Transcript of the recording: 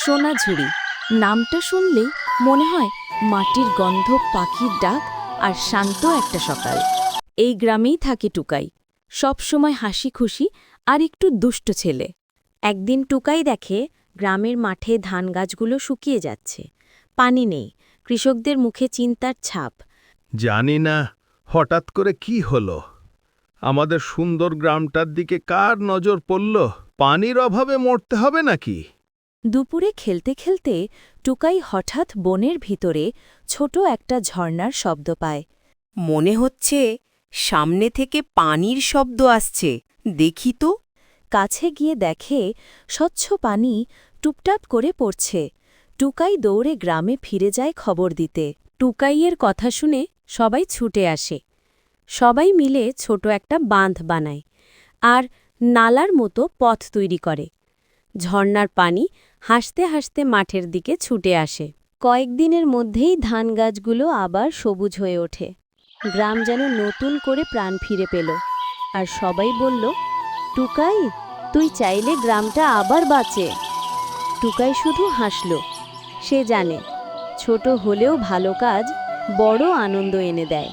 সোনাঝুরি নামটা শুনলেই মনে হয় মাটির গন্ধ, পাখির ডাক আর শান্ত একটা সকাল। এই গ্রামেই থাকে টুকাই, সব সময় হাসি খুশি আর একটু দুষ্ট ছেলে। একদিন টুকাই দেখে গ্রামের মাঠে ধান গাছগুলো শুকিয়ে যাচ্ছে, পানি নেই, কৃষকদের মুখে চিন্তার ছাপ। জানি না হঠাৎ করে কি হলো, আমাদের সুন্দর গ্রামটার দিকে কার নজর পড়ল? পানির অভাবে মরতে হবে নাকি? দুপুরে খেলতে খেলতে টুকাই হঠাৎ বনের ভিতরে ছোট একটা ঝর্ণার শব্দ পায়। মনে হচ্ছে সামনে থেকে পানির শব্দ আসছে, দেখি তো। কাছে গিয়ে দেখে স্বচ্ছ পানি টুপটাপ করে পড়ছে। টুকাই দৌড়ে গ্রামে ফিরে যায় খবর দিতে। টুকাইয়ের কথা শুনে সবাই ছুটে আসে। সবাই মিলে ছোট একটা বাঁধ বানায় আর নালার মতো পথ তৈরি করে। ঝর্ণার পানি হাসতে হাসতে মাঠের দিকে ছুটে আসে। কয়েকদিনের মধ্যেই ধান গাছগুলো আবার সবুজ হয়ে ওঠে। গ্রাম যেন নতুন করে প্রাণ ফিরে পেল। আর সবাই বলল, টুকাই, তুই চাইলে গ্রামটা আবার বাঁচে। টুকাই শুধু হাসল। সে জানে, ছোট হলেও ভালো কাজ বড় আনন্দ এনে দেয়।